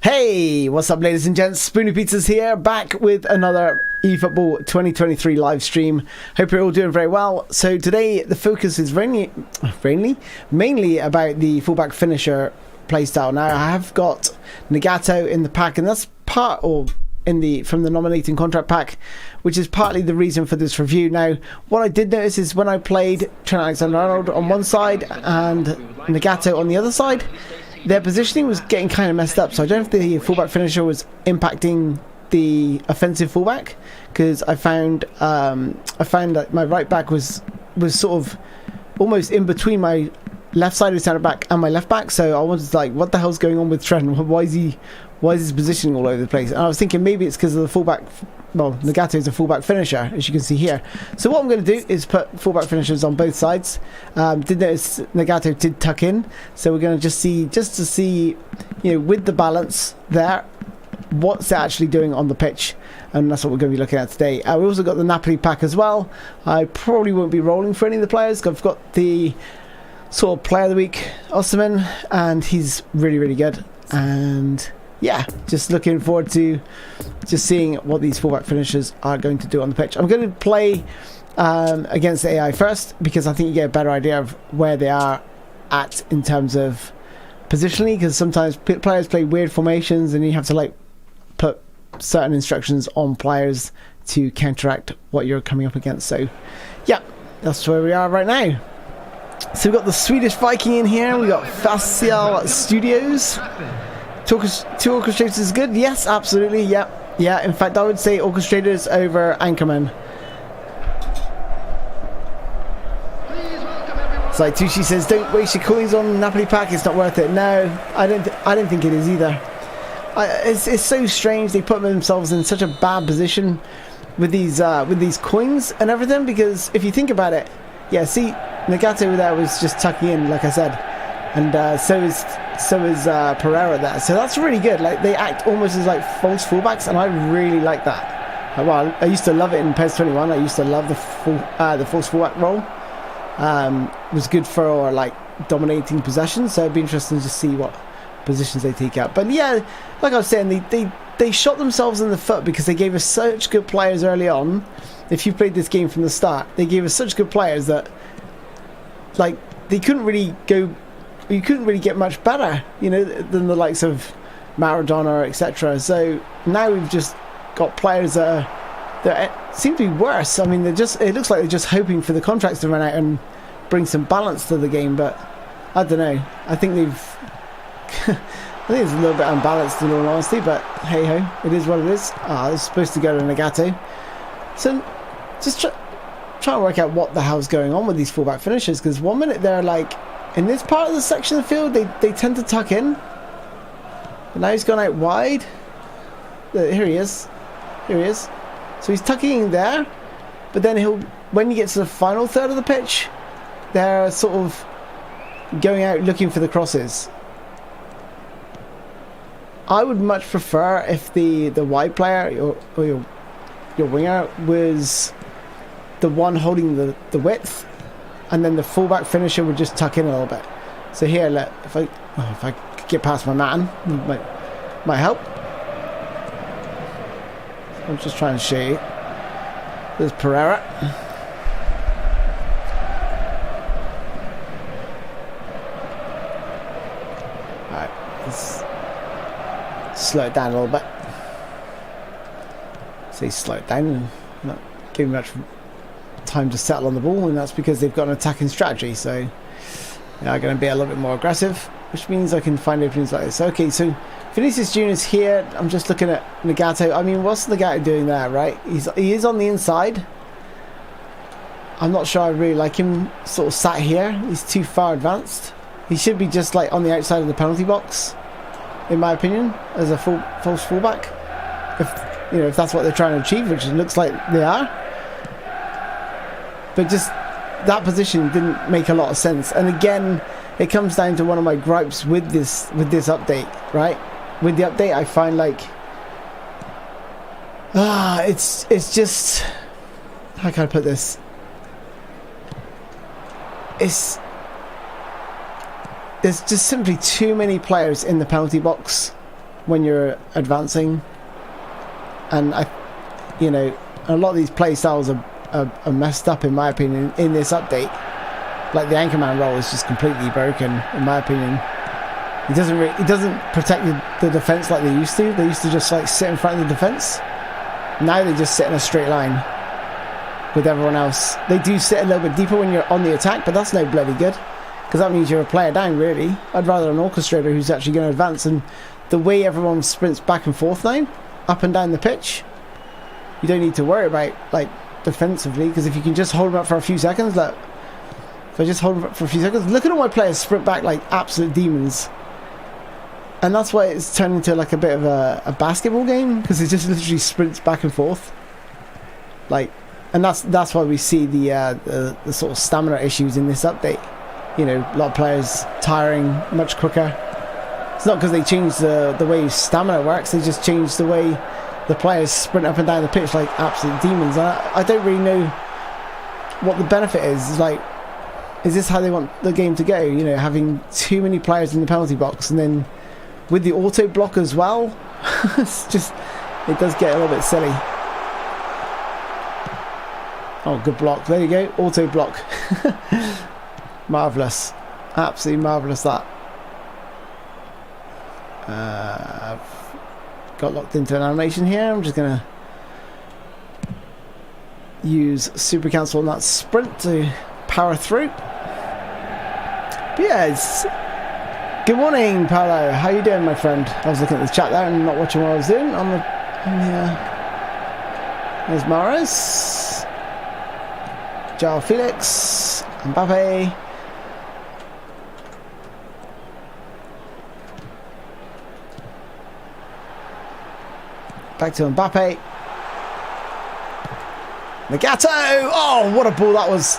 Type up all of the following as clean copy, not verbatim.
Hey, what's up, ladies and gents? SpoonyPizzas here, back with another eFootball 2023 live stream. Hope you're all doing very well. So today the focus is mainly about the fullback finisher playstyle. Now I have got Nagato in the pack, and that's part or from the nominating contract pack, which is partly the reason for this review. Now, what I did notice is when I played Trent Alexander-Arnold on one side and Nagato on the other side, their positioning was getting kind of messed up. So I don't know if the fullback finisher was impacting the offensive fullback, because I found that my right back was sort of almost in between my left side of centre back and my left back. So I was like, what the hell's going on with Trent? Why is his positioning all over the place? And I was thinking maybe it's because of the fullback. Well, Nagato is a fullback finisher, as you can see here. So what I'm going to do is put fullback finishers on both sides. Did notice Nagato did tuck in, so we're going to just to see, you know, with the balance there, what's it actually doing on the pitch, and that's what we're going to be looking at today. We also got the Napoli pack as well. I probably won't be rolling for any of the players. I've got the sort of player of the week, Osman, and he's really good. And yeah, just looking forward to just seeing what these fullback finishers are going to do on the pitch. I'm going to play against the AI first, because I think you get a better idea of where they are at in terms of positionally, because sometimes players play weird formations and you have to like put certain instructions on players to counteract what you're coming up against. So yeah, that's where we are right now. So we've got the Swedish Viking in here. We got Facial Studios. Two orchestrators is good. Yes, absolutely. Yeah. In fact, I would say orchestrators over Anchorman. It's like Tucci says, don't waste your coins on Napoli pack. It's not worth it. No, I don't think it is either. It's so strange. They put themselves in such a bad position with these coins and everything, because if you think about it, yeah. See, Nagato there was just tucking in, like I said, and so is Pereira there. So that's really good. Like, they act almost as like false fullbacks, and I really like that. Well, I used to love it in PES 21. I used to love the false fullback role. It was good for like dominating possession. So it'd be interesting to see what positions they take out. But yeah, like I was saying, they shot themselves in the foot, because they gave us such good players early on. If you played this game from the start, they gave us such good players that, like, they couldn't really go. You couldn't really get much better, you know, than the likes of Maradona, etc. So now we've just got players that seem to be worse. I mean, it looks like they're just hoping for the contracts to run out and bring some balance to the game. But I don't know. I think I think it's a little bit unbalanced, in all honesty. But hey ho, it is what it is. It's supposed to go to Nagato. So just try and work out what the hell's going on with these fullback finishers, because one minute they're like, in this part of the section of the field, they tend to tuck in. But now he's gone out wide. Here he is. So he's tucking in there. But then when he gets to the final third of the pitch, they're sort of going out looking for the crosses. I would much prefer if the wide player or your winger was the one holding the width, and then the fullback finisher would just tuck in a little bit. So here, if I could get past my man, might help. I'm just trying to show you. There's Pereira. Alright, let's slow it down a little bit. Say slow it down, not giving much time to settle on the ball, and that's because they've got an attacking strategy. So they are going to be a little bit more aggressive, which means I can find openings like this. Okay, so Vinicius Junior's here. I'm just looking at Nagato. I mean, what's Nagato doing there, right? He is on the inside. I'm not sure I really like him sort of sat here. He's too far advanced. He should be just like on the outside of the penalty box, in my opinion, as a false fullback. If that's what they're trying to achieve, which it looks like they are. But just that position didn't make a lot of sense. And again, it comes down to one of my gripes with this update, right? With the update, I find like it's just, how can I put this? There's just simply too many players in the penalty box when you're advancing. And you know, a lot of these play styles are messed up in my opinion in this update. Like the anchorman role is just completely broken in my opinion. He doesn't protect the defense like they used to. They used to just like sit in front of the defense. Now they just sit in a straight line with everyone else. They do sit a little bit deeper when you're on the attack, but that's no bloody good, because that means you're a player down really. I'd rather an orchestrator who's actually going to advance. And the way everyone sprints back and forth now, up and down the pitch, you don't need to worry about like defensively, because if you can just hold them up for a few seconds, look. If I just hold them up for a few seconds, look at all my players sprint back like absolute demons. And that's why it's turned into like a bit of a basketball game, because it just literally sprints back and forth. Like, and that's why we see the sort of stamina issues in this update. You know, a lot of players tiring much quicker. It's not because they changed the way stamina works, they just changed the way the players sprint up and down the pitch like absolute demons. And I don't really know what the benefit is. It's like, is this how they want the game to go? You know, having too many players in the penalty box, and then with the auto block as well, it's just, it does get a little bit silly. Oh, good block. There you go. Auto block. Marvellous. Absolutely marvellous that. I've got locked into an animation here. I'm just going to use super cancel on that sprint to power through. But yeah, it's... Good morning, Paolo. How you doing, my friend? I was looking at the chat there and not watching what I was doing. There's Mahrez, João Felix, Mbappe. Back to Mbappe. Nagato! Oh, what a ball that was.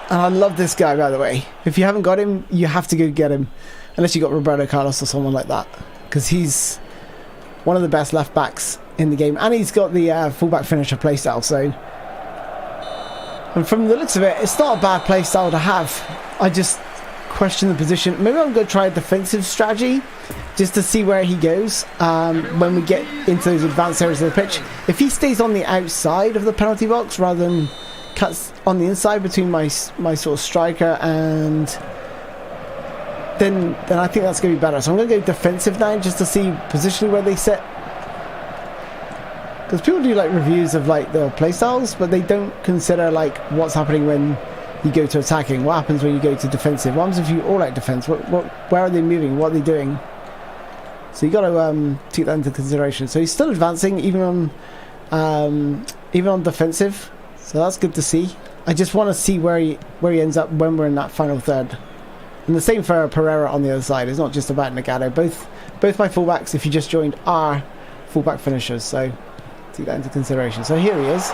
And I love this guy, by the way. If you haven't got him, you have to go get him. Unless you got Roberto Carlos or someone like that. Because he's one of the best left backs in the game. And he's got the fullback finisher playstyle. So, and from the looks of it, it's not a bad playstyle to have. I just question the position. Maybe I'm going to try a defensive strategy, just to see where he goes when we get into those advanced areas of the pitch. If he stays on the outside of the penalty box rather than cuts on the inside between my sort of striker and then I think that's going to be better. So I'm going to go defensive now, just to see positionally where they sit, because people do like reviews of like the playstyles, but they don't consider like what's happening when you go to attacking. What happens when you go to defensive? What happens if you all out defense? Where are they moving? What are they doing? So you got to take that into consideration. So he's still advancing even on defensive. So that's good to see. I just want to see where he ends up when we're in that final third. And the same for Pereira on the other side. It's not just about Nagato. Both my fullbacks, if you just joined, are fullback finishers. So take that into consideration. So here he is.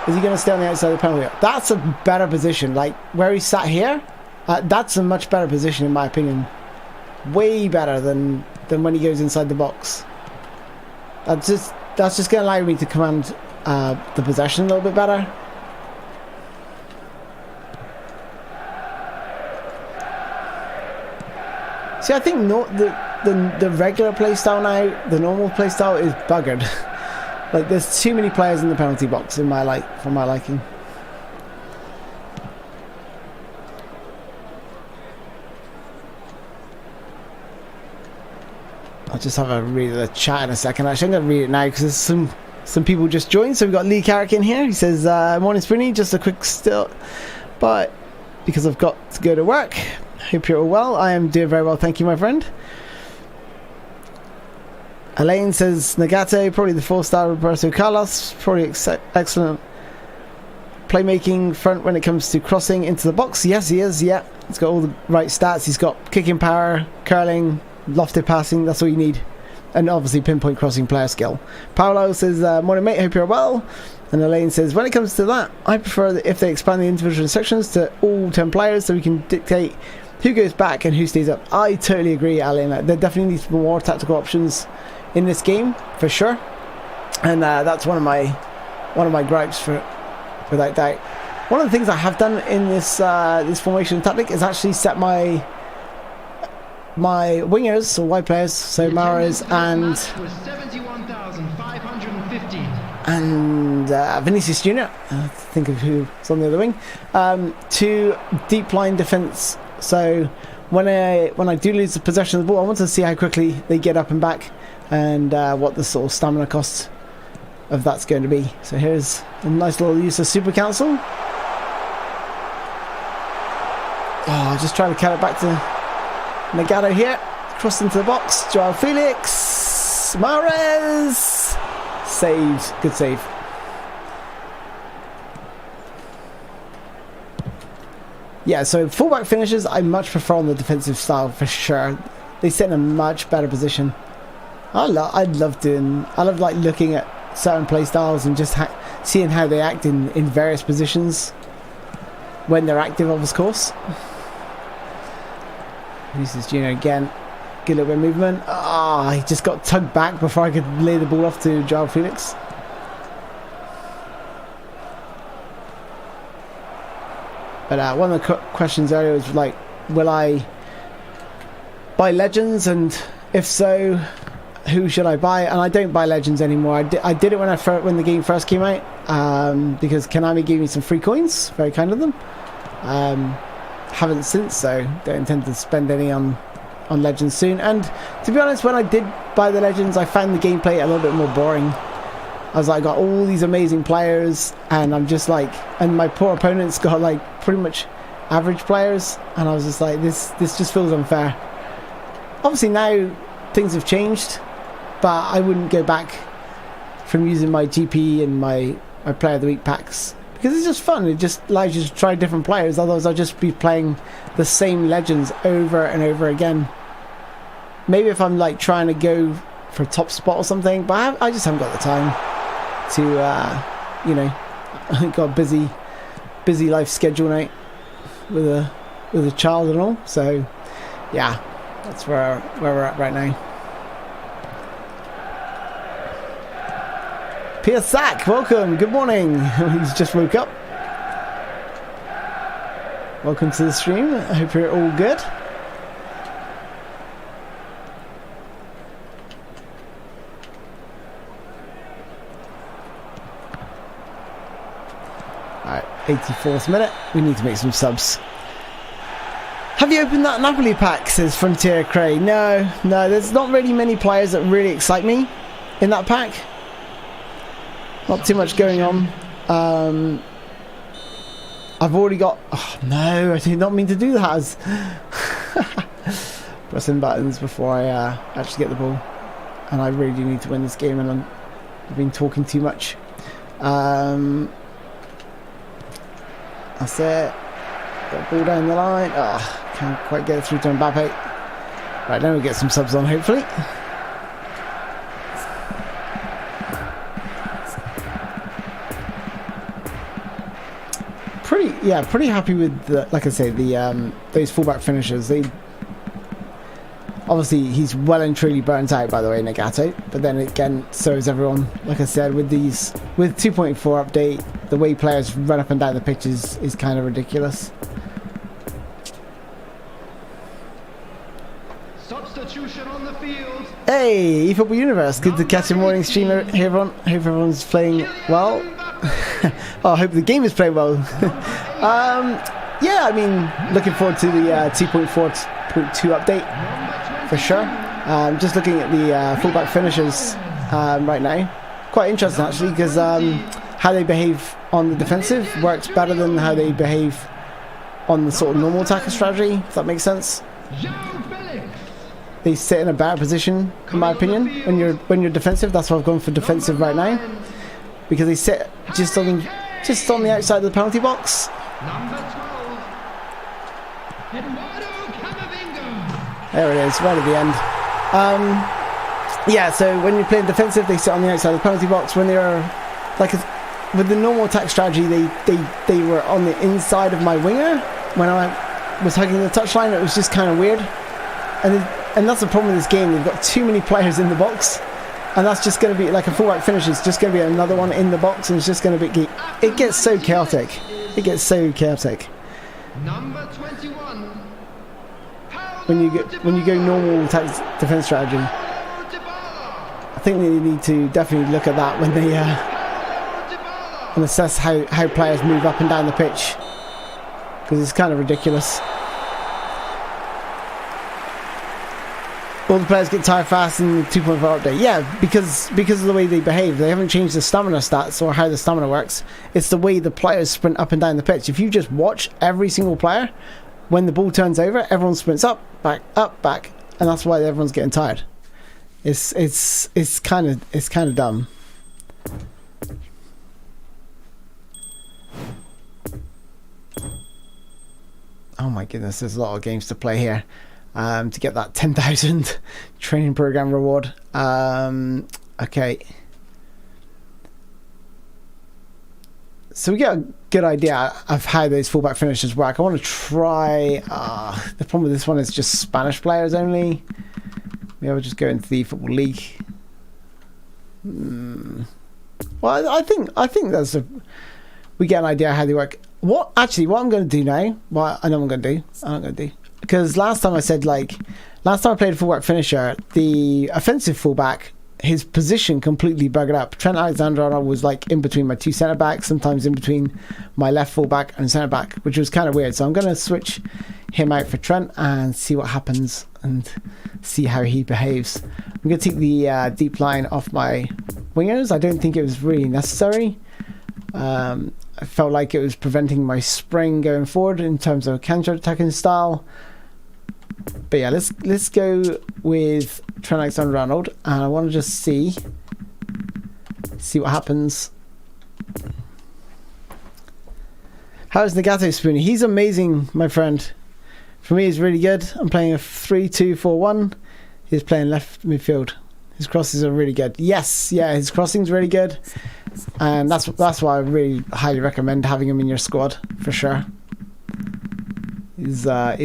Is he going to stay on the outside of the penalty? That's a better position. Like where he sat here, that's a much better position in my opinion. Way better than when he goes inside the box. That's just going to allow me to command the possession a little bit better. See, I think the regular playstyle now, the normal playstyle is buggered. Like there's too many players in the penalty box for my liking. I'll just have a read of the chat in a second. Actually, I'm going to read it now because there's some people just joined. So we've got Lee Carrick in here. He says, morning Spoony, just a quick still, but because I've got to go to work. Hope you're all well. I am doing very well, thank you, my friend. Elaine says, Nagato, probably the 4-star Roberto Carlos, probably excellent playmaking front when it comes to crossing into the box. Yes, he is, yeah. He's got all the right stats. He's got kicking power, curling, lofted passing, that's all you need. And obviously pinpoint crossing player skill. Paolo says, morning mate, hope you're well. And Elaine says, when it comes to that, I prefer that if they expand the individual sections to all 10 players so we can dictate who goes back and who stays up. I totally agree, Elaine. There definitely needs to be more tactical options in this game, for sure. And that's one of my gripes, without doubt. One of the things I have done in this formation tactic is actually set my my wingers, or wide players, so Mahrez and Vinicius Jr. Think of who's on the other wing. 2 deep line defence. So when I do lose the possession of the ball, I want to see how quickly they get up and back, and what the sort of stamina cost of that's going to be. So here's a nice little use of Super Council. Oh, just trying to cut it back to Nagato here. Crossed into the box. Joao Felix. Mahrez. Saved. Good save. Yeah, so fullback finishes I much prefer on the defensive style for sure. They sit in a much better position. I love like looking at certain play styles and just seeing how they act in various positions when they're active, of course. Vinicius Jr. again. Good little bit of movement. He just got tugged back before I could lay the ball off to Joao Felix. But one of the questions earlier was like, will I buy legends, and if so, who should I buy? And I don't buy legends anymore. I did it when the game first came out, because Konami gave me some free coins, very kind of them. Haven't since, so don't intend to spend any on legends soon. And to be honest, when I did buy the legends, I found the gameplay a little bit more boring. I was like, got all these amazing players, and I'm just like, and my poor opponents got like pretty much average players, and I was just like, this just feels unfair. Obviously now things have changed, but I wouldn't go back from using my GP and my Player of the Week packs, because it's just fun. It just allows you to try different players. Otherwise I'll just be playing the same legends over and over again. Maybe if I'm like trying to go for a top spot or something, but I just haven't got the time to you know, I've got a busy life schedule now with a child and all. So yeah, that's where we're at right now. Pierre Sack, welcome, good morning. He's just woke up. Welcome to the stream. I hope you're all good. Alright, 84th minute. We need to make some subs. Have you opened that Napoli pack, says Frontier Cray? No, there's not really many players that really excite me in that pack. Not too much going on. I've already got... Oh, no, I did not mean to do that. Pressing buttons before I actually get the ball. And I really do need to win this game, and I've been talking too much. That's it. Got the ball down the line. Can't quite get it through to Mbappe. Right, now we get some subs on, hopefully. Pretty happy with the, like I say, the those fullback finishers. They obviously, he's well and truly burnt out, by the way, Nagato. But then again, so is everyone. Like I said, with 2.4 update, the way players run up and down the pitch is kind of ridiculous. Substitution on the field. Hey, eFootball Universe, good to catch a morning streamer. Hey everyone, hope everyone's playing well. I hope the game is playing well. Yeah, I mean, looking forward to the 2.4.2 update for sure. Just looking at the fullback finishers right now. Quite interesting actually, because how they behave on the defensive works better than how they behave on the sort of normal attacker strategy, if that makes sense. They sit in a better position, in my opinion, when you're defensive. That's why I've gone for defensive right now, because they sit just on the outside of the penalty box. There it is, right at the end. Yeah, so when you're playing defensive, they sit on the outside of the penalty box. When they're like with the normal attack strategy, they were on the inside of my winger. When I was hugging the touchline, it was just kind of weird. And that's the problem with this game. They've got too many players in the box, and that's just going to be like a fullback finish. It's just going to be another one in the box, and it's just going to be. It gets so chaotic. It gets so chaotic. Number 21. Paolo when you go normal defense strategy. I think they need to definitely look at that when they and assess how players move up and down the pitch, because it's kind of ridiculous. All the players get tired fast in the 2.4 update. Yeah, because of the way they behave. They haven't changed the stamina stats or how the stamina works. It's the way the players sprint up and down the pitch. If you just watch every single player, when the ball turns over, everyone sprints up, back, and that's why everyone's getting tired. It's kind of dumb. Oh my goodness, there's a lot of games to play here. To get that 10,000 training program reward. Okay. So we get a good idea of how those fullback finishers work. I want to try... the problem with this one is just Spanish players only. Maybe I'll just go into the eFootball League. Well, I think that's a... We get an idea how they work. What I'm going to do now... Well, I know what I'm going to do. Because last time I played a fullback finisher, the offensive fullback, his position completely buggered up. Trent Alexander-Arnold was like in between my two centre backs, sometimes in between my left fullback and centre back, which was kind of weird. So I'm going to switch him out for Trent and see what happens and see how he behaves. I'm going to take the deep line off my wingers. I don't think it was really necessary. I felt like it was preventing my spring going forward in terms of counter-attacking style. But yeah, let's go with Trent Alexander-Arnold, and I want to just see what happens. How's Nagato Spoony? He's amazing, my friend. For me, he's really good. I'm playing a 3-2-4-1. He's playing left midfield. His crosses are really good. Yes, yeah, his crossing's really good, and that's why I really highly recommend having him in your squad for sure. He's a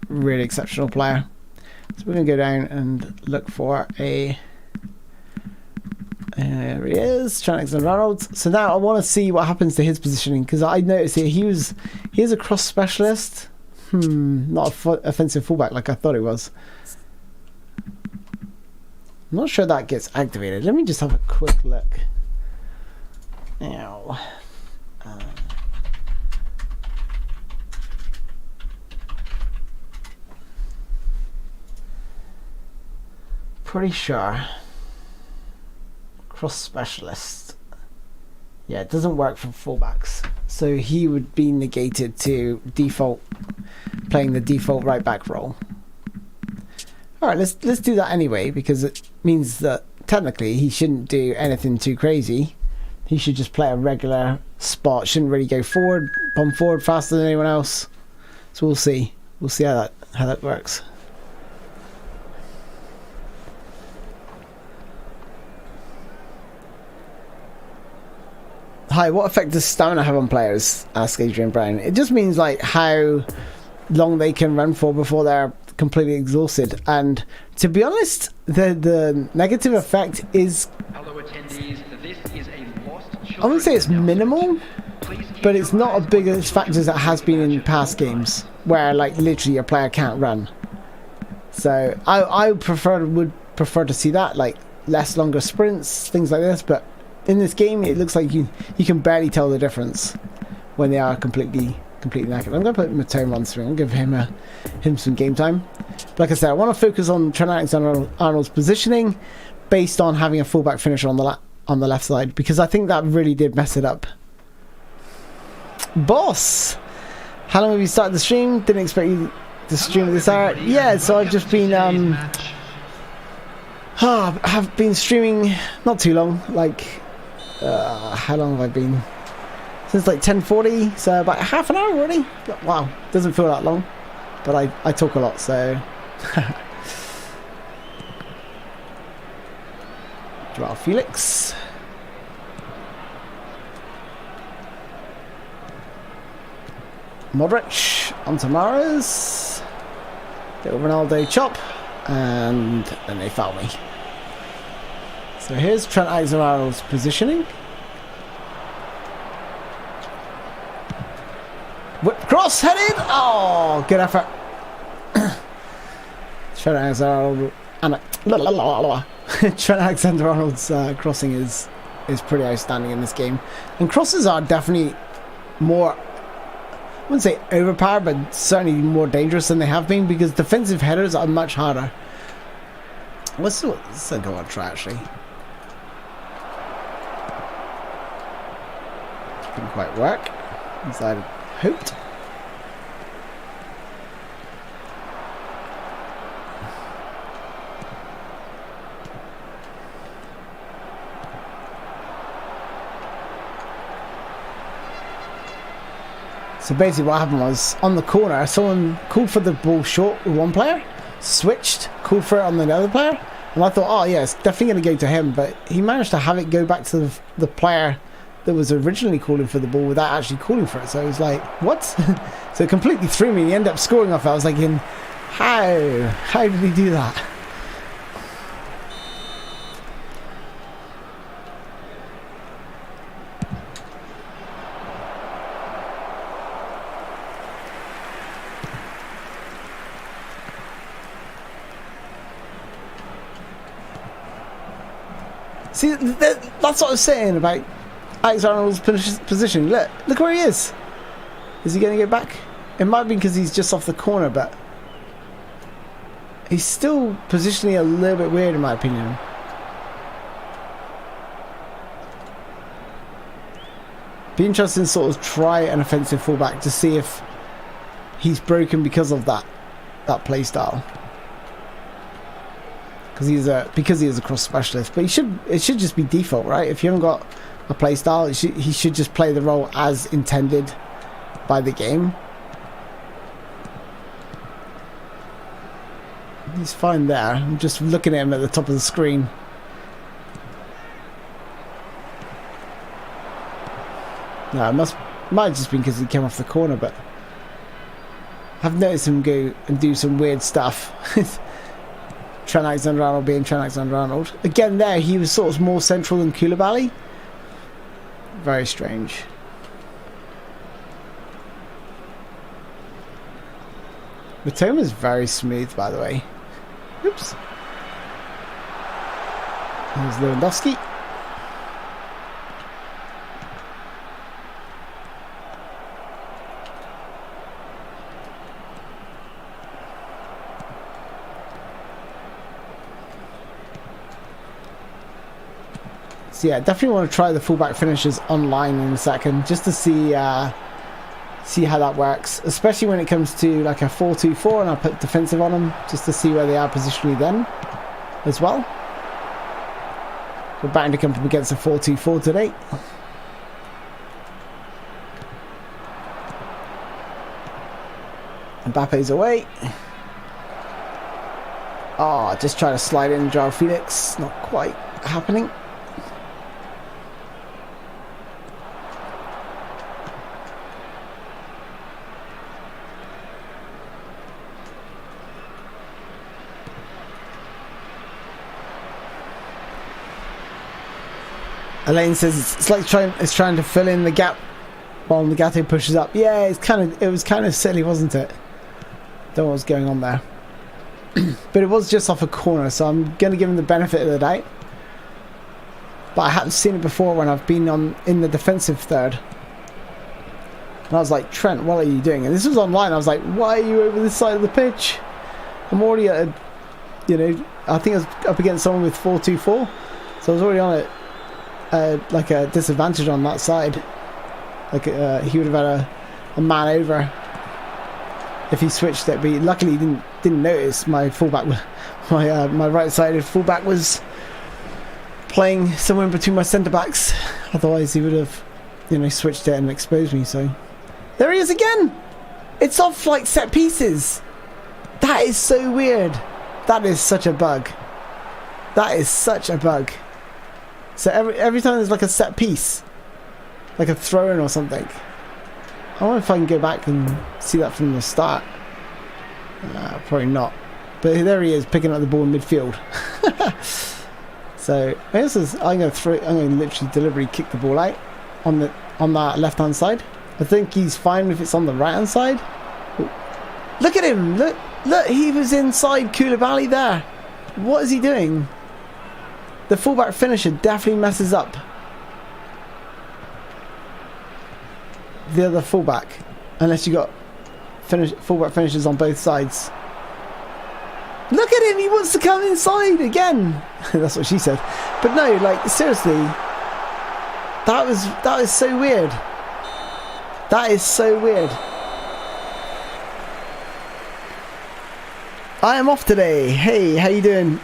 really exceptional player. So we're gonna go down and look for a. There he is, Trent Alexander-Arnold. So now I want to see what happens to his positioning, because I noticed here he is a cross specialist. Not offensive fullback like I thought he was. I'm not sure that gets activated. Let me just have a quick look. Ow. Pretty sure. Cross specialist. Yeah, it doesn't work for fullbacks. So he would be negated to default, playing the default right back role. Alright, let's do that anyway, because it means that technically he shouldn't do anything too crazy. He should just play a regular spot. Shouldn't really go forward, bomb forward faster than anyone else. So we'll see. We'll see how that works. Hi, what effect does stamina have on players? Asked Adrian Brown. It just means like how long they can run for before they're completely exhausted, and to be honest, the negative effect is, Hello attendees, this is a lost I wouldn't say it's minimal, but it's not as big as factor as it has been in past games where like literally your player can't run. So I would prefer to see that, like longer sprints, things like this, but in this game it looks like you can barely tell the difference when they are completely knackered. I'm going to put Matone on screen. I'll give him some game time. But like I said, I want to focus on Trent Alexander-Arnold's positioning based on having a fullback finisher on the left side, because I think that really did mess it up. Boss, how long have you started the stream? Didn't expect you to stream at this hour. Yeah, so I've just been have been streaming not too long. Like how long have I been? Since like 10:40, so about half an hour already. Wow, doesn't feel that long, but I talk a lot, so. Joao Felix. Modric onto Mahrez. Little Ronaldo chop, and then they foul me. So here's Trent Alexander-Arnold's positioning. Whip cross headed. Oh, good effort. Trent Alexander-Arnold's crossing is pretty outstanding in this game, and crosses are definitely more, I wouldn't say overpowered, but certainly more dangerous than they have been, because defensive headers are much harder. Let's go on try actually. Didn't quite work as I hoped. So basically what happened was, on the corner, someone called for the ball short with one player, switched, called for it on the other player, and I thought, oh yeah, it's definitely going to go to him, but he managed to have it go back to the player that was originally calling for the ball without actually calling for it. So it was like, what? So it completely threw me. He ended up scoring off it. I was like, how did he do that? See, that's what I was saying about Alex Arnold's position. Look where he is. Is he going to get back? It might be because he's just off the corner, but he's still positioning a little bit weird in my opinion. Be interesting to sort of try an offensive fullback to see if he's broken because of that play style. Because he is a cross specialist, but it should just be default, right? If you haven't got a play style, he should just play the role as intended by the game. He's fine there. I'm just looking at him at the top of the screen. No, it might have just been because he came off the corner, but I've noticed him go and do some weird stuff. Trent Alexander-Arnold being Trent Alexander-Arnold. Again there, he was sort of more central than Koulibaly. Very strange. Mitoma's very smooth, by the way. Oops. There's Lewandowski. So yeah, definitely want to try the fullback finishers online in a second, just to see how that works, especially when it comes to like a 4-2-4 and I put defensive on them, just to see where they are positionally then as well. We're bound to come up against a 4-2-4 today. Mbappe's away. Oh, just try to slide in Joao Felix, not quite happening. Elaine says it's like trying to fill in the gap while Nagato pushes up. Yeah, it was kind of silly, wasn't it? Don't know what's going on there. But it was just off a corner, so I'm going to give him the benefit of the doubt. But I hadn't seen it before when I've been in the defensive third. And I was like, Trent, what are you doing? And this was online. I was like, why are you over this side of the pitch? I'm already at I think I was up against someone with 4-2-4. So I was already on it. Like a disadvantage on that side. Like he would have had a man over if he switched it, but luckily he didn't notice my fullback. My right-sided fullback was playing somewhere in between my centre backs. Otherwise he would have, switched it and exposed me. So there he is again. It's off like set pieces. That is so weird. That is such a bug. That is such a bug. So every time there's like a set piece, like a throw-in or something. I wonder if I can go back and see that from the start. Probably not. But there he is, picking up the ball in midfield. So I'm going to literally deliberately kick the ball out on that left-hand side. I think he's fine if it's on the right-hand side. Ooh. Look at him! Look, Look, he was inside Koulibaly there. What is he doing? The fullback finisher definitely messes up the other fullback, unless you got fullback finishers on both sides. Look at him, he wants to come inside again. That's what she said. But no, like seriously, that was so weird. That is so weird. I am off today. Hey, how you doing?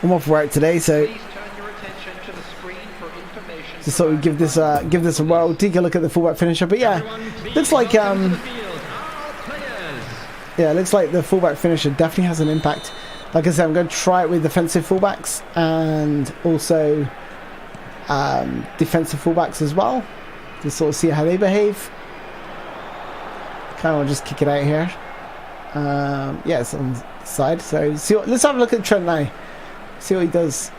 I'm off work today, so just thought we'd give this a whirl. Take a look at the fullback finisher. But yeah, looks like yeah, it looks like the fullback finisher definitely has an impact. Like I said, I'm going to try it with defensive fullbacks and also defensive fullbacks as well, to sort of see how they behave. Kind of just kick it out here. Yeah, it's on the side. So let's have a look at Trent now. See what he does.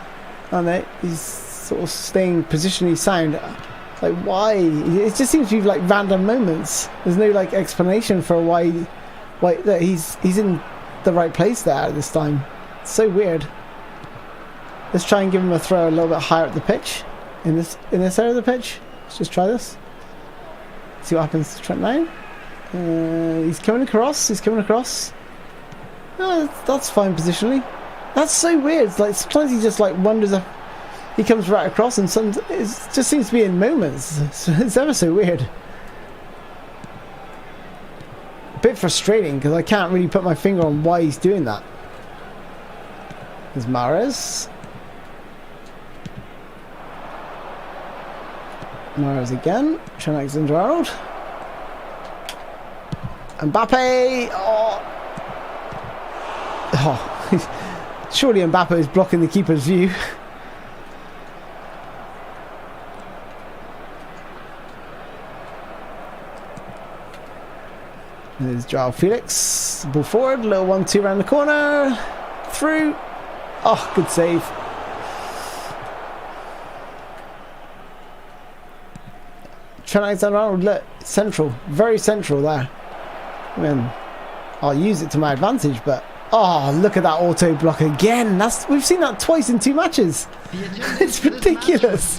Oh no, he's sort of staying positionally sound. Like why? It just seems to be like random moments. There's no like explanation for why he's in the right place there this time. It's so weird. Let's try and give him a throw a little bit higher up the pitch. In this area of the pitch. Let's just try this. See what happens to Trent now. He's coming across. He's coming across. Oh, that's fine positionally. That's so weird. It's like sometimes he just like wonders if he comes right across, and some it just seems to be in moments. It's ever so weird. A bit frustrating because I can't really put my finger on why he's doing that. There's Mahrez. Mahrez again. Trent Alexander-Arnold. Mbappe. Oh. Surely Mbappe is blocking the keeper's view. There's Joao Felix. Ball forward. Little 1-2 around the corner. Through. Oh, good save. Trent Alexander-Arnold, look, central. Very central there. I mean, I'll use it to my advantage, but oh, look at that auto block again. We've seen that twice in 2 matches. It's ridiculous.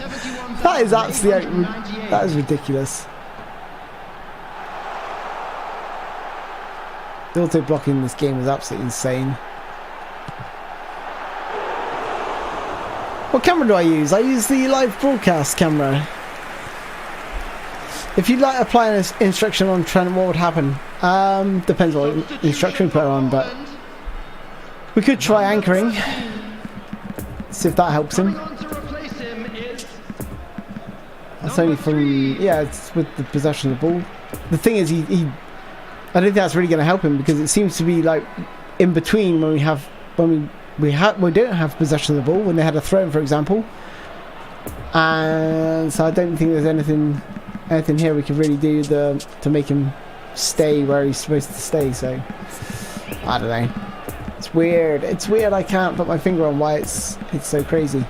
That is absolutely that is ridiculous. The auto blocking in this game is absolutely insane. What camera do I use? I use the live broadcast camera. If you'd like to apply an instruction on Trent, what would happen? Depends what instruction we put on, but we could try anchoring. See if that helps him. That's only from, yeah, it's with the possession of the ball. The thing is, I don't think that's really going to help him, because it seems to be like in between when we don't have possession of the ball, when they had a throw, for example. And so I don't think there's anything here we can really do to make him stay where he's supposed to stay. So I don't know. It's weird. It's weird. I can't put my finger on why it's so crazy.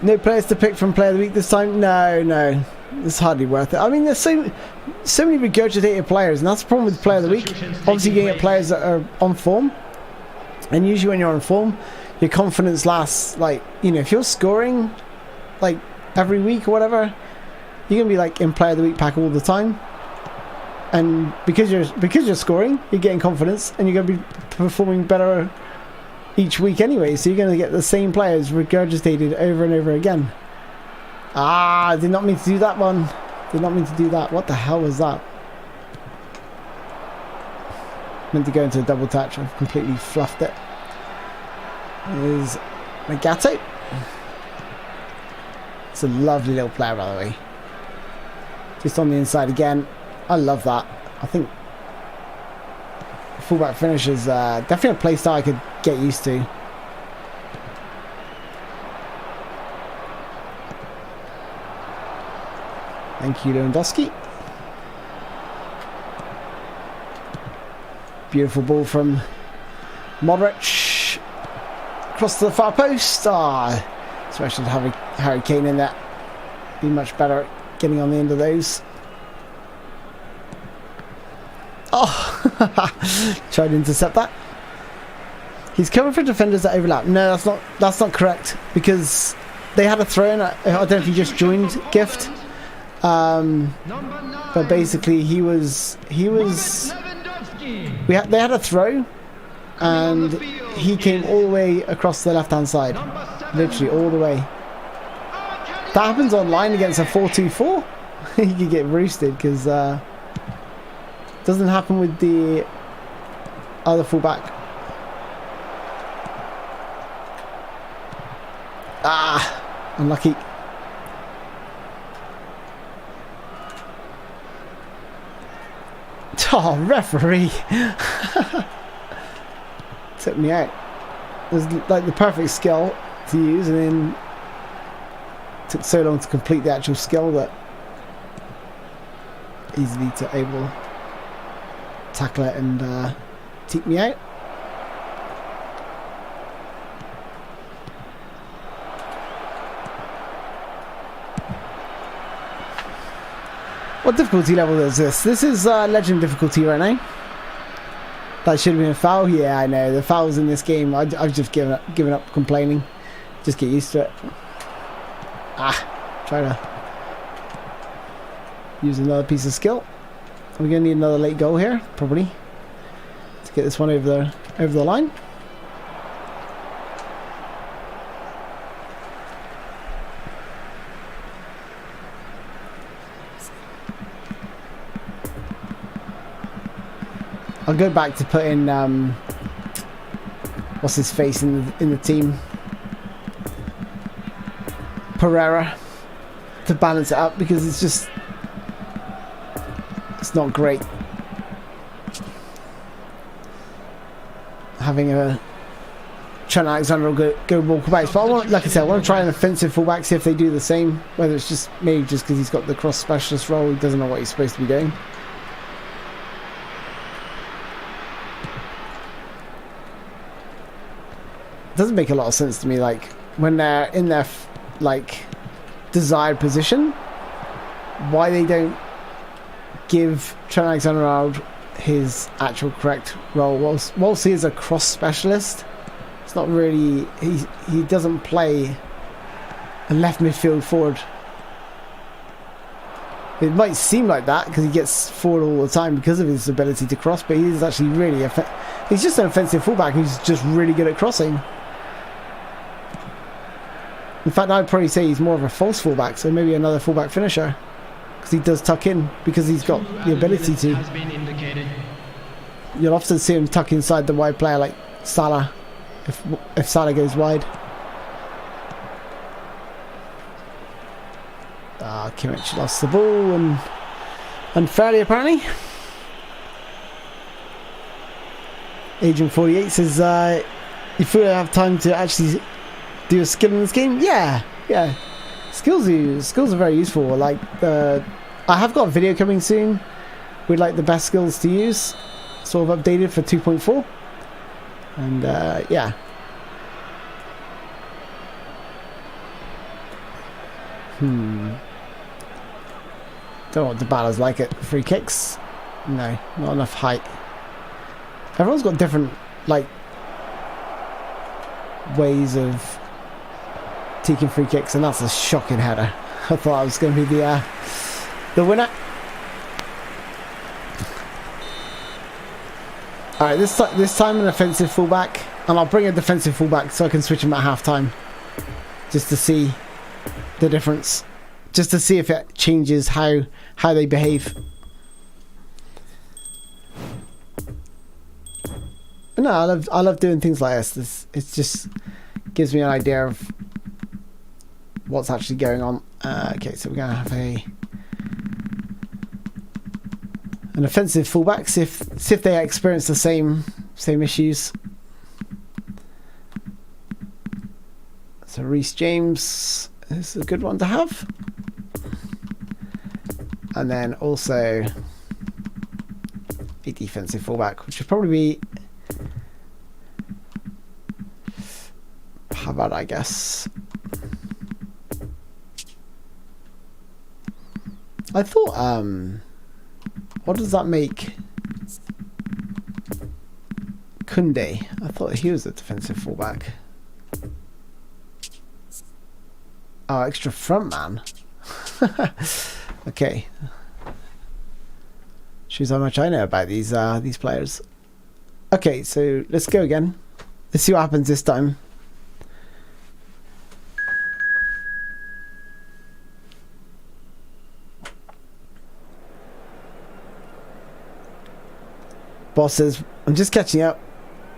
No players to pick from Player of the Week this time? No. It's hardly worth it. I mean, there's so many regurgitated players, and that's the problem with Player of the Week. Obviously, you get players that are on form, and usually when you're on form, your confidence lasts, like, you know, if you're scoring like every week or whatever, you're gonna be like in Player of the Week pack all the time, and because you're scoring, you're getting confidence, and you're gonna be performing better each week anyway. So you're gonna get the same players regurgitated over and over again. I did not mean to do that one. Did not mean to do that. What the hell was that? Meant to go into a double touch. I've completely fluffed it. There's Nagato. It's a lovely little player, by the way. Just on the inside again. I love that. I think fullback finish is definitely a playstyle I could get used to. Thank you, Lewandowski. Beautiful ball from Modric. Across to the far post. especially with Harry Kane in there. Be much better at getting on the end of those. Oh, tried to intercept that. He's coming for defenders that overlap. No, that's not correct, because they had a throw in. I don't know if he just joined Gift, but basically they had a throw, and he came all the way across the left hand side, literally all the way. That happens online against a 4-2-4. You could get roosted, because doesn't happen with the other fullback. Ah, unlucky. Oh, referee. Took me out. It was like the perfect skill to use, and then took so long to complete the actual skill that easily to able to tackle it and take me out. What difficulty level is this? This is legend difficulty right now. That should have been a foul. Yeah, I know. The fouls in this game, I've just given up complaining. Just get used to it. Ah, try to use another piece of skill. We're going to need another late goal here, probably, to get this one over the line. I'll go back to put in what's his face in the team, Pereira, to balance it up, because it's not great having a Trent Alexander go walkabouts. But like I said, I want to try an offensive fullback, see if they do the same. Whether it's just maybe just because he's got the cross specialist role, he doesn't know what he's supposed to be doing. Doesn't make a lot of sense to me, like when they're in their like desired position, why they don't give Trent Alexander-Arnold his actual correct role. Whilst he is a cross specialist, it's not really, he doesn't play a left midfield forward. It might seem like that because he gets forward all the time because of his ability to cross, but he's actually really he's just an offensive fullback who's just really good at crossing. In fact, I'd probably say he's more of a false fullback, so maybe another fullback finisher, because he does tuck in, because he's got the ability to. You'll often see him tuck inside the wide player like Salah, if Salah goes wide. Kimmich lost the ball, and unfairly apparently. Agent 48 says, you feel you have time to actually do a skill in this game? Yeah. Skills are very useful. Like I have got a video coming soon with like the best skills to use, sort of updated for 2.4, and yeah. Don't know what Dybala's like at free kicks. No, not enough height. Everyone's got different like ways of taking free kicks, and that's a shocking header. I thought I was going to be the winner. All right, this time an offensive fullback, and I'll bring a defensive fullback so I can switch him at half time, just to see the difference, just to see if it changes how they behave. But no, I love doing things like this. It just gives me an idea of what's actually going on. Okay, so we're gonna have an offensive fullback. See if they experience the same issues. So Reece James is a good one to have, and then also a defensive fullback, which would probably be Pavard, I guess. I thought, what does that make Kunde? I thought he was a defensive fullback. Oh, extra front man. Okay. Shows how much I know about these players. Okay, so let's go again. Let's see what happens this time. Boss says, I'm just catching up.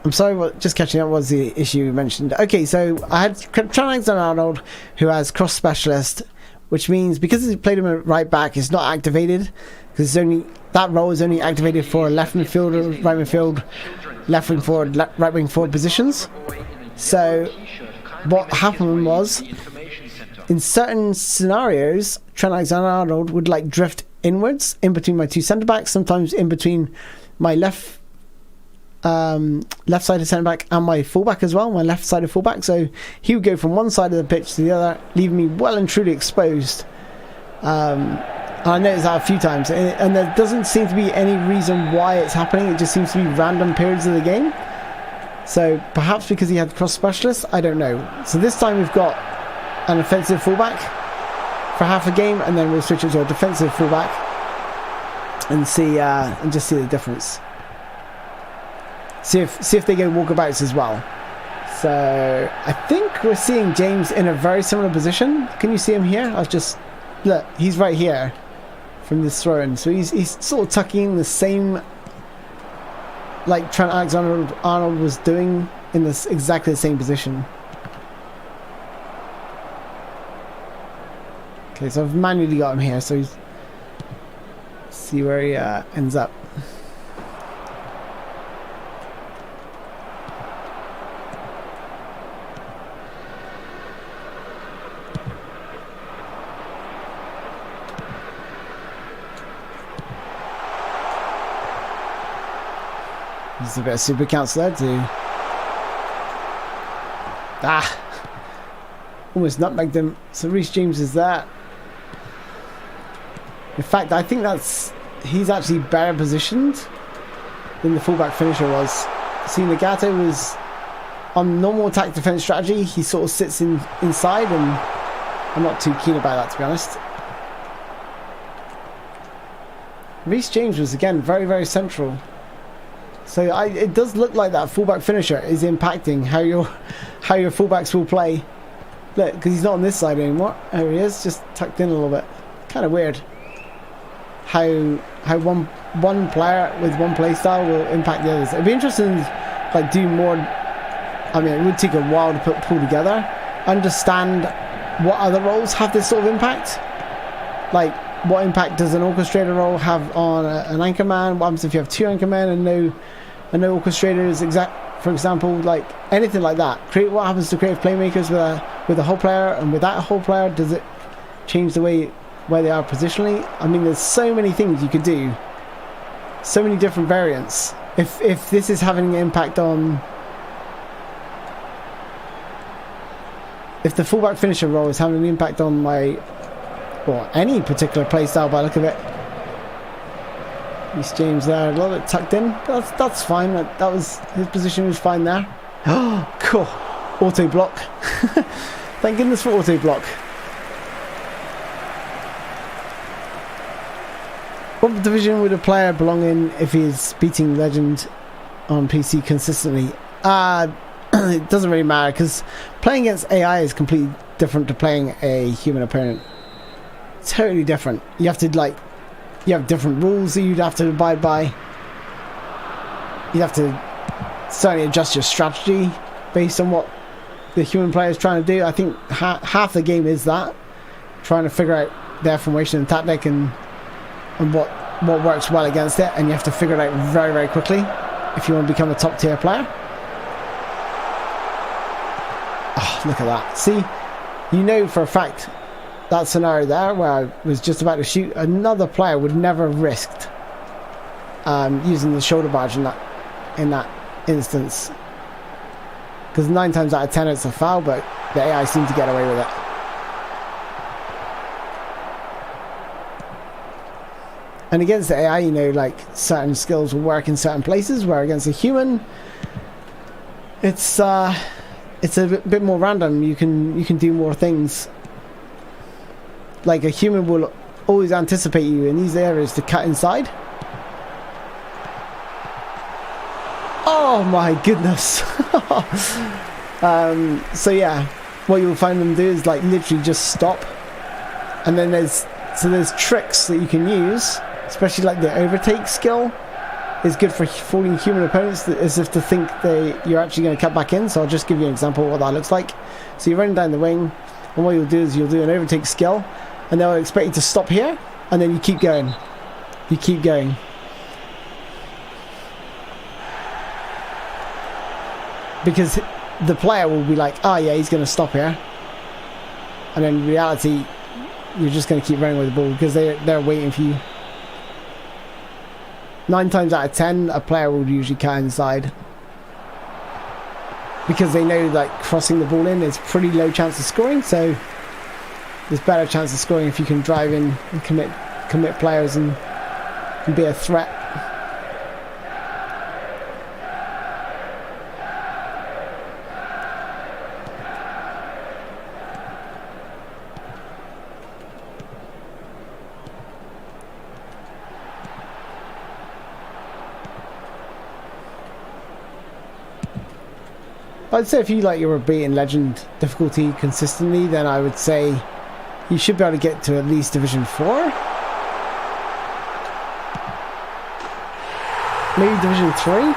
I'm sorry, what just catching up was the issue you mentioned. Okay, so I had Trent Alexander-Arnold, who has cross specialist, which means because he played him at right back, it's not activated because it's only that role is only activated for left midfield, right midfield, left wing forward, right wing forward positions. So what happened was, in certain scenarios, Trent Alexander-Arnold would like drift inwards in between my two centre backs, sometimes in between my left-sided centre-back and my fullback as well, my left-sided fullback. So he would go from one side of the pitch to the other, leaving me well and truly exposed. And I noticed that a few times, and there doesn't seem to be any reason why it's happening. It just seems to be random periods of the game. So perhaps because he had cross specialists, I don't know. So this time we've got an offensive fullback for half a game, and then we'll switch it to a defensive fullback and see and just see the difference. See if they go walkabouts as well. So I think we're seeing James in a very similar position. Can you see him here? I've just look. He's right here from this throw-in. So he's sort of tucking in the same like Trent Alexander-Arnold was doing in this exactly the same position. Okay, so I've manually got him here. So he's see where he ends up. There's a bit of super counts there too. Almost nutmegged him. So Reece James is there. In fact, I think he's actually better positioned than the fullback finisher was. See, Nagato was on normal attack defense strategy. He sort of sits inside, and I'm not too keen about that, to be honest. Reece James was again very, very central. So it does look like that fullback finisher is impacting how your fullbacks will play. Look, because he's not on this side anymore. There he is, just tucked in a little bit. Kind of weird how one player with one play style will impact the others. It'd be interesting, like, do more. I mean, it would take a while to pull together, understand what other roles have this sort of impact. Like, what impact does an orchestrator role have on an anchor man? What happens if you have two anchor men and no orchestrators? For example, like anything like that. What happens to creative playmakers with a whole player, and with that whole player, does it change the way where they are positionally? I mean, there's so many things you could do, so many different variants. If this is having an impact on, if the fullback finisher role is having an impact on any particular playstyle by the look of it. Reece James there, a little bit tucked in. That's fine. That was his position was fine there. Oh, cool. Auto block. Thank goodness for auto block. What division would a player belong in if he's beating legend on PC consistently? It doesn't really matter, because playing against AI is completely different to playing a human opponent. Totally different. You have different rules that you'd have to abide by. You'd have to certainly adjust your strategy based on what the human player is trying to do. I think half the game is that, trying to figure out their formation and tactic and what works well against it, and you have to figure it out very, very quickly if you want to become a top tier player. Oh, look at that. See, you know for a fact that scenario there where I was just about to shoot, another player would never have risked using the shoulder barge in that instance, because 9 times out of 10 it's a foul, but the AI seemed to get away with it. And against the AI, you know, like certain skills will work in certain places, where against a human, it's a bit more random. You can do more things. Like a human will always anticipate you in these areas to cut inside. Oh my goodness. So yeah, what you'll find them do is like literally just stop. And then there's tricks that you can use, especially like the overtake skill is good for fooling human opponents as if to think you're actually going to cut back in. So I'll just give you an example of what that looks like. So you're running down the wing, and what you'll do is you'll do an overtake skill, and they'll expect you to stop here, and then you keep going. You keep going. Because the player will be like, oh yeah, he's going to stop here. And in reality, you're just going to keep running with the ball because they're waiting for you. 9 times out of 10, a player will usually cut inside. Because they know that crossing the ball in is pretty low chance of scoring, so there's better chance of scoring if you can drive in and commit players and be a threat. I'd say if you like your beating legend difficulty consistently, then I would say you should be able to get to at least Division 4. Maybe Division 3?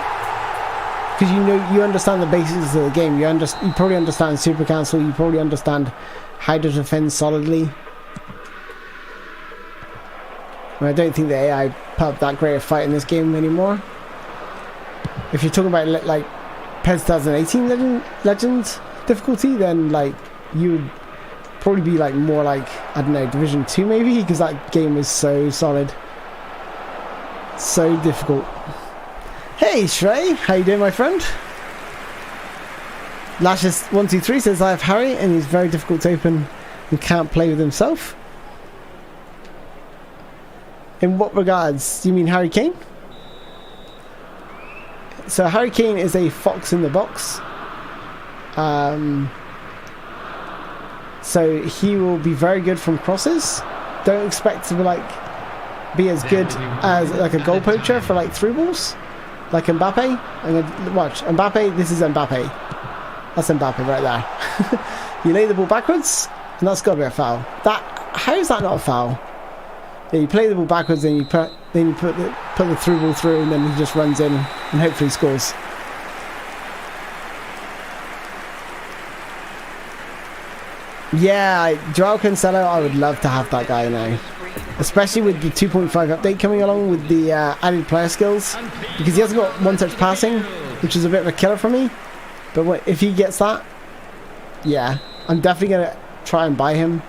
Because you understand the basics of the game. You probably understand Super Council, you probably understand how to defend solidly. I don't think the AI put up that great a fight in this game anymore. If you're talking about like PES 2018 Legends difficulty, then like you would probably be like more like, I don't know, Division 2 maybe, because that game was so solid, so difficult. Hey Shrey, how you doing, my friend? Lashes123 says I have Harry and he's very difficult to open and can't play with himself. In what regards? Do you mean Harry Kane? So Harry Kane is a fox in the box. So he will be very good from crosses. Don't expect to be as good as like a goal poacher for like through balls, like Mbappe. And watch Mbappe. This is Mbappe. That's Mbappe right there. You lay the ball backwards, and that's got to be a foul. How is that not a foul? Yeah, you play the ball backwards, and you put the through ball through, and then he just runs in and hopefully scores. Yeah, Joao Cancelo, I would love to have that guy now, especially with the 2.5 update coming along with the added player skills, because he hasn't got one-touch passing, which is a bit of a killer for me. But if he gets that, yeah, I'm definitely gonna try and buy him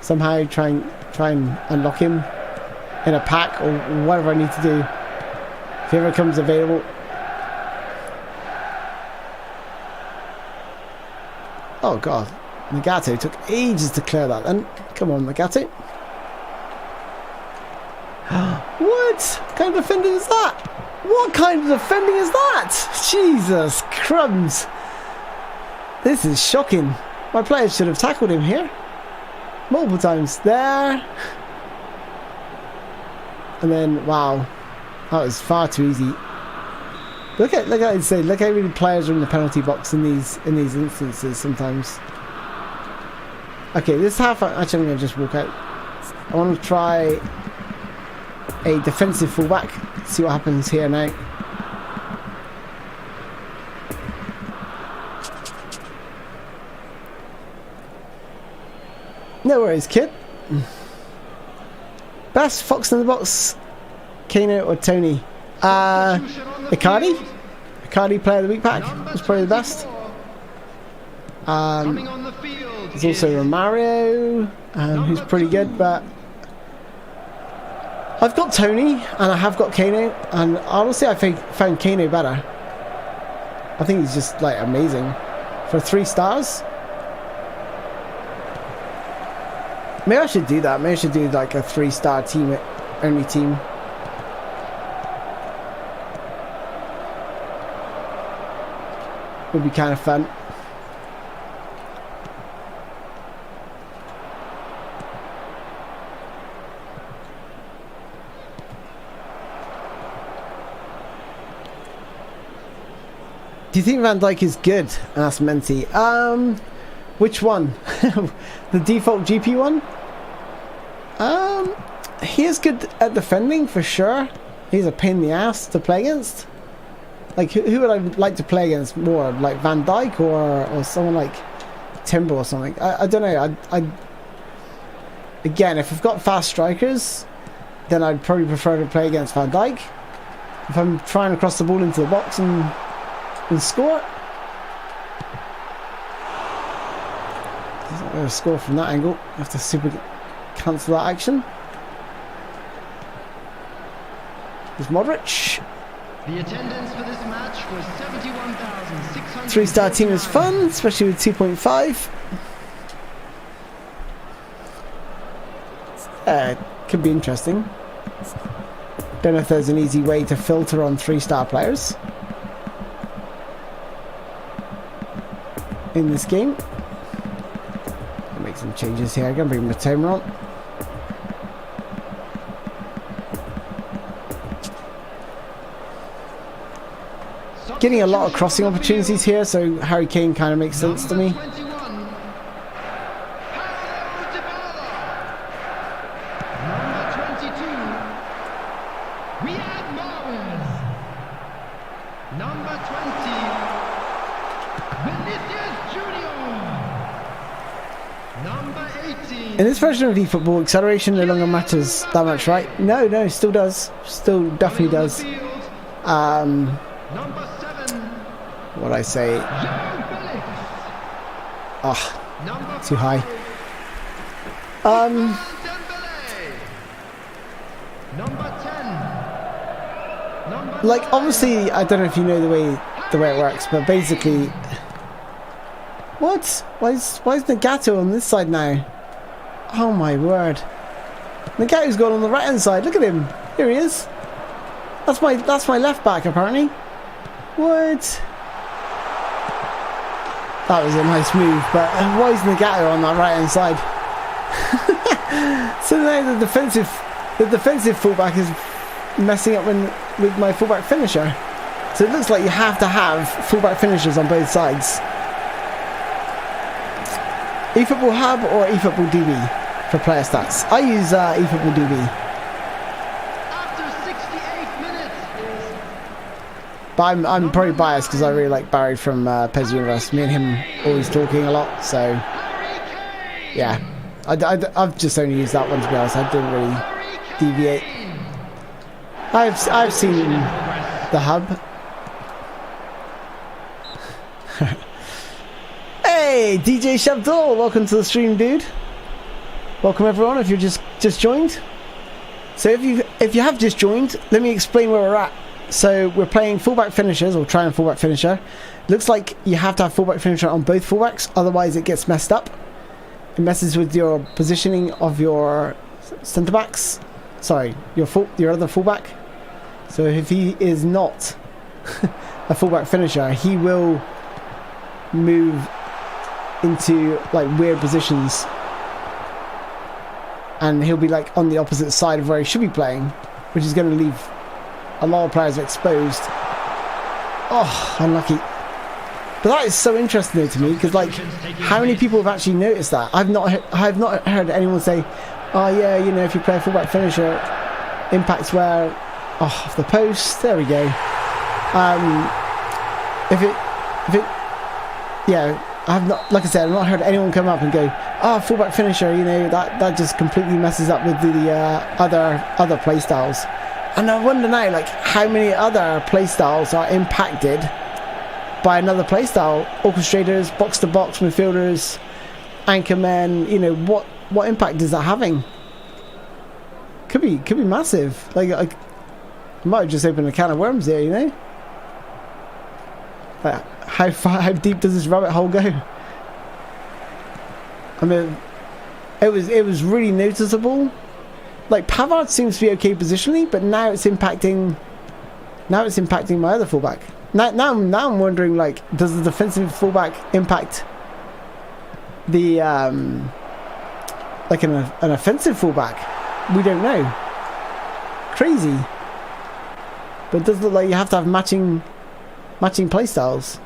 somehow. Try and unlock him in a pack or whatever I need to do if he ever comes available. Oh god, Nagato took ages to clear that then. Come on, Nagato. What kind of defending is that? What kind of defending is that? Jesus crumbs. This is shocking. My players should have tackled him here multiple times. There. And then, wow, that was far too easy. Look how many players are in the penalty box in these instances sometimes. Okay, this half, actually I'm going to just walk out. I want to try a defensive fullback, see what happens here now. No worries, kid. Best fox in the box, Kano or Tony? Icardi? Icardi player of the week pack was probably the best. There's also Romario, who's pretty good, but I've got Tony and I have got Kano, and honestly I found Kano better. I think he's just like amazing. For 3 stars. Maybe I should do that. Maybe I should do like a 3-star team only team. Would be kind of fun. Do you think Van Dijk is good? Asked Menti. Which one? The default GP one? He is good at defending for sure. He's a pain in the ass to play against. Like, who would I like to play against more? Like Van Dijk or someone like Timber or something? I don't know. Again, if I've got fast strikers, then I'd probably prefer to play against Van Dijk. If I'm trying to cross the ball into the box and score, he's not going to score from that angle. I have to super cancel that action. There's Modric. The attendance for this match was 71,600. 3-star team is fun, especially with 2.5. Could be interesting. Don't know if there's an easy way to filter on 3-star players in this game. I'll make some changes here. I'm going to bring Matoma on. Getting a lot of crossing opportunities here, so Harry Kane kind of makes sense to me. In this version of eFootball, acceleration no longer matters that much, right? No, still does. Still definitely does. What I say? Oh, too high. Like, obviously, I don't know if you know the way it works, but basically, what? Why is Nagato on this side now? Oh my word! Nagato's gone on the right hand side. Look at him. Here he is. That's my left back apparently. What? That was a nice move, but why is Nagato on that right hand side? So now the defensive fullback is messing up with my fullback finisher. So it looks like you have to have fullback finishers on both sides. eFootball Hub or eFootball DB for player stats. I use eFootball DB. But I'm probably biased because I really like Barry from Pez Universe. Me and him always talking a lot, so yeah. I've just only used that one to be honest. I didn't really deviate. I've seen the hub. Hey, DJ Shabdol, welcome to the stream, dude. Welcome everyone. If you're just joined. So if you have just joined, let me explain where we're at. So we're playing fullback finishers, or trying fullback finisher. Looks like you have to have fullback finisher on both fullbacks, otherwise it gets messed up. It messes with your positioning of your centre backs. Sorry, your other fullback. So if he is not a fullback finisher, he will move into like weird positions, and he'll be like on the opposite side of where he should be playing, which is going to leave a lot of players exposed. Oh, unlucky. But that is so interesting though to me, because like, how many people have actually noticed that? I've not heard anyone say, oh yeah, you know, if you play a fullback finisher, impacts where off the post. There we go. Yeah, I've not, like I said, I've not heard anyone come up and go, oh, fullback finisher, you know, that just completely messes up with the other play styles. And I wonder now, like, how many other playstyles are impacted by another playstyle? Orchestrators, box-to-box midfielders, anchormen. You know, what impact is that having? Could be massive. Like, I might have just opened a can of worms here. You know, like, how deep does this rabbit hole go? I mean, it was really noticeable like Pavard seems to be okay positionally, but now it's impacting. Now it's impacting my other fullback. Now I'm wondering, like, does the defensive fullback impact the like an offensive fullback? We don't know. Crazy. But it does look like you have to have matching play styles.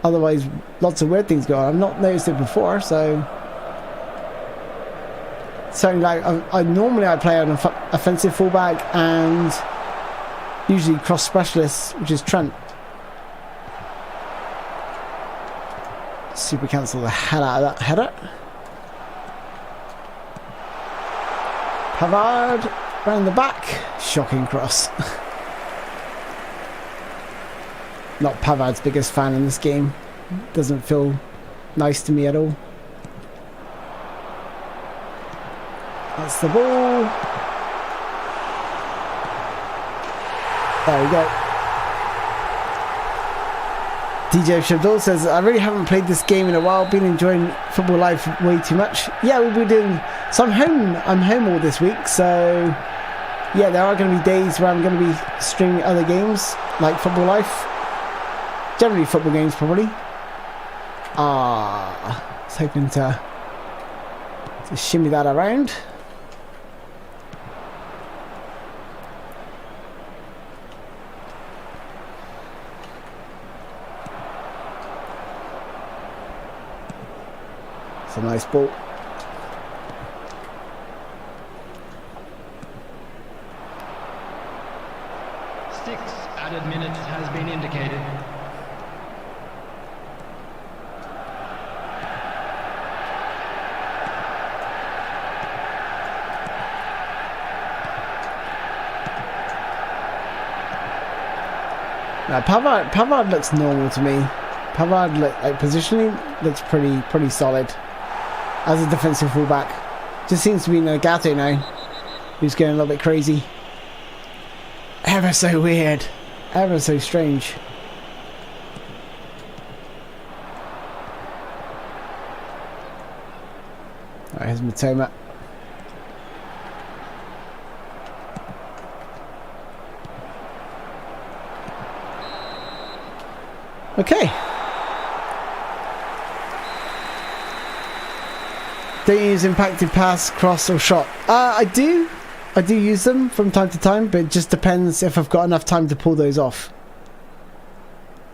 Otherwise, lots of weird things go on. I've not noticed it before, so certainly, like, I normally play an offensive fullback and usually cross specialists, which is Trent. Super cancel the hell out of that header. Pavard round the back, shocking cross. Not Pavard's biggest fan in this game. Doesn't feel nice to me at all. That's the ball. There we go. DJ Shabdul says, I really haven't played this game in a while. Been enjoying Football Live way too much. Yeah, we'll be doing. So I'm home all this week. So yeah, there are going to be days where I'm going to be streaming other games like Football Life. Generally football games, probably. I was hoping to shimmy that around. It's a nice ball. Six added minutes has been indicated. Now Pavard looks normal to me. Pavard like positioning looks pretty solid as a defensive fullback. Just seems to be Nagato now, who's going a little bit crazy. Ever so weird, ever so strange. Alright, here's Matoma. Okay. Don't use impacted pass, cross or shot. I do use them from time to time, but it just depends if I've got enough time to pull those off.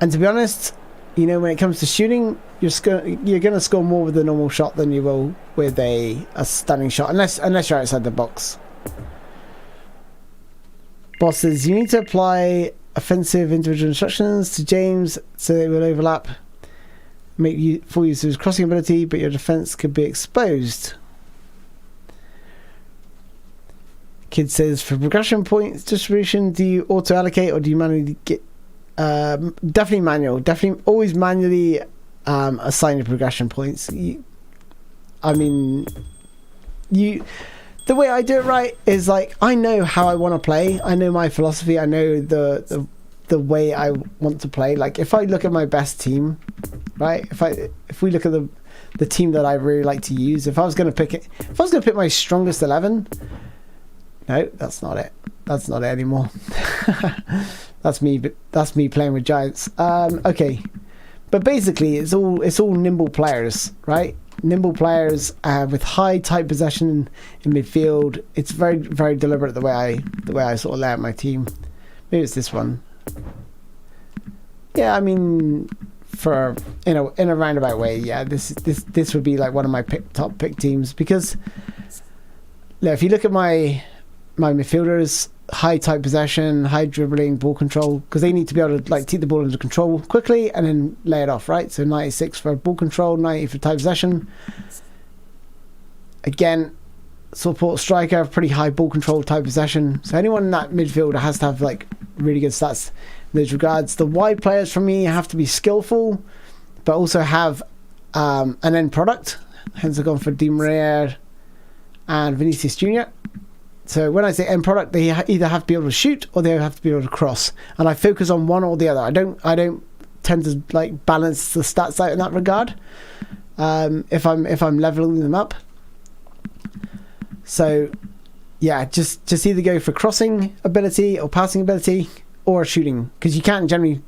And to be honest, you know, when it comes to shooting, you're going to score more with a normal shot than you will with a stunning shot, unless you're outside the box. Boss says you need to apply offensive individual instructions to James so they will overlap. Make full use of his crossing ability, but your defense could be exposed. Kid says, for progression points distribution, do you auto allocate or do you manually get? Definitely manual. Definitely always manually assign your progression points. The way I do it right is, like, I know how I want to play. I know my philosophy. I know the way I want to play. Like, if I look at my best team, right? If we look at the team that I really like to use, if I was going to pick my strongest 11, no, that's not it. That's not it anymore. That's me playing with giants. Okay, but basically it's all nimble players, right? Nimble players with high tight possession in midfield. It's very, very deliberate the way I sort of lay out my team. Maybe it's this one. Yeah, I mean, in a roundabout way, yeah. This would be like one of my top pick teams, because if you look at my midfielders, high tight possession, high dribbling, ball control, because they need to be able to, like, take the ball under control quickly and then lay it off, right? So 96 for ball control, 90 for tight possession. Again, support striker, pretty high ball control, tight possession. So anyone in that midfield has to have, like, really good stats in those regards. The wide players for me have to be skillful, but also have an end product. Hence I've gone for Di Maria and Vinicius Jr. So when I say end product, they either have to be able to shoot or they have to be able to cross, and I focus on one or the other. I don't tend to, like, balance the stats out in that regard. If I'm leveling them up. So yeah, just either go for crossing ability or passing ability or shooting, because you can't generally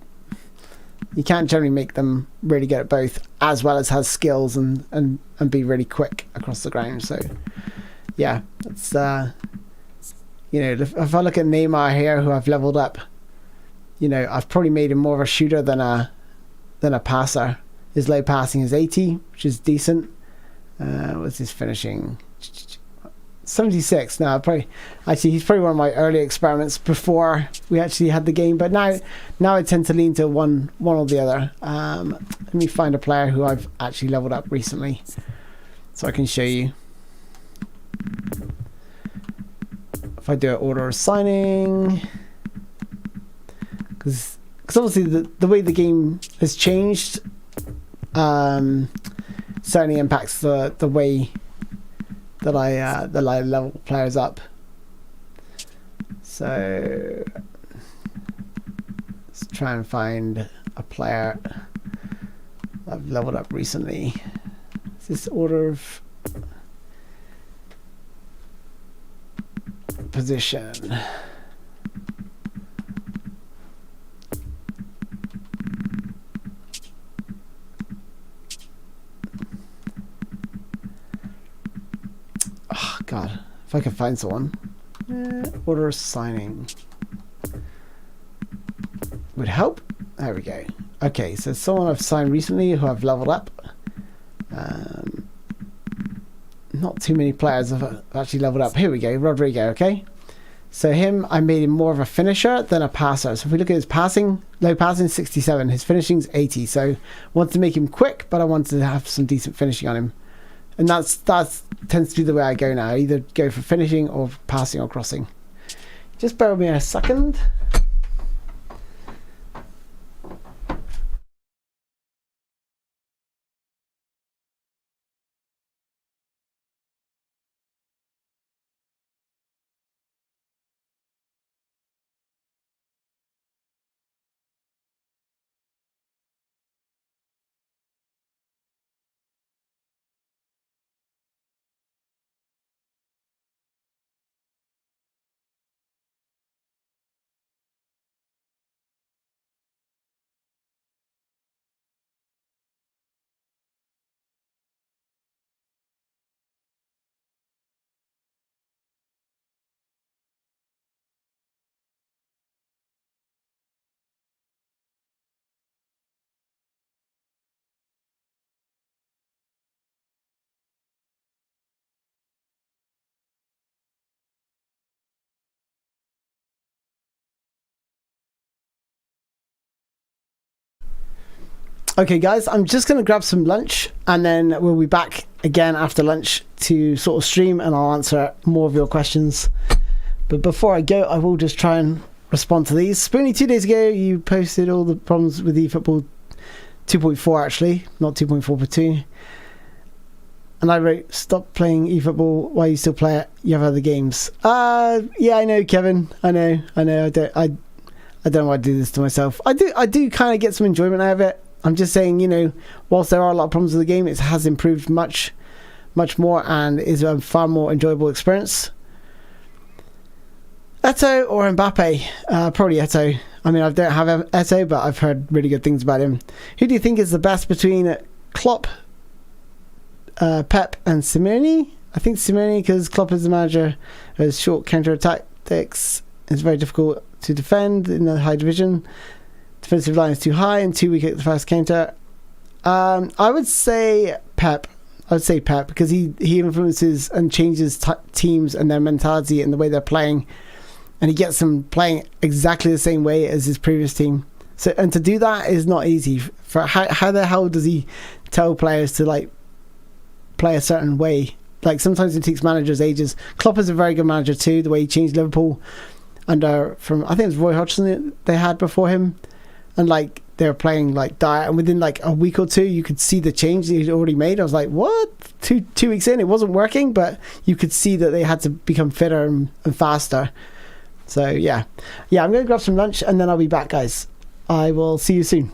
make them really good at both, as well as has skills and be really quick across the ground. So yeah, it's you know, if I look at Neymar here, who I've leveled up, you know, I've probably made him more of a shooter than a passer. His low passing is 80, which is decent. What's his finishing? 76. Now, he's probably one of my early experiments before we actually had the game. But now I tend to lean to one or the other. Let me find a player who I've actually leveled up recently, so I can show you. If I do an order of signing, because obviously the way the game has changed certainly impacts the way that I level players up. So let's try and find a player I've leveled up recently. Is this order of position? Oh god, if I could find someone. Order signing would help. There we go. Okay, so someone I've signed recently who I've leveled up. Not too many players have actually leveled up. Here we go, Rodrigo. Okay, so him, I made him more of a finisher than a passer. So if we look at his passing, low passing 67, his finishing's 80. So I wanted to make him quick, but I wanted to have some decent finishing on him. And that tends to be the way I go now. I either go for finishing or passing or crossing. Just bear with me a second. Okay guys, I'm just going to grab some lunch and then we'll be back again after lunch to sort of stream, and I'll answer more of your questions. But before I go, I will just try and respond to these. Spoony, 2 days ago you posted all the problems with eFootball 2.4 actually, not 2.4 but 2. And I wrote, stop playing eFootball while you still play it, you have other games. Yeah, I know, Kevin, I know, I don't know why I do this to myself. I do kind of get some enjoyment out of it. I'm just saying, you know, whilst there are a lot of problems with the game, it has improved much more and is a far more enjoyable experience. Eto'o or Mbappe? Probably Eto'o. I mean, I don't have Eto'o, but I've heard really good things about him. Who do you think is the best between Klopp, Pep and Simeone? I think Simeone, because Klopp is the manager, has short counter-attack tactics. It's very difficult to defend in the high division. Defensive line is too high and too weak at the first counter. I would say Pep. I would say Pep because he influences and changes teams and their mentality and the way they're playing, and he gets them playing exactly the same way as his previous team. So, and to do that is not easy. For how the hell does he tell players to like play a certain way? Like sometimes it takes managers ages. Klopp is a very good manager too. The way he changed Liverpool from I think it was Roy Hodgson that they had before him. And like they were playing like dire, and within like a week or two you could see the change that he'd already made. I was like, what? Two weeks in, it wasn't working, but you could see that they had to become fitter and faster. So yeah, I'm gonna grab some lunch and then I'll be back, guys. I will see you soon.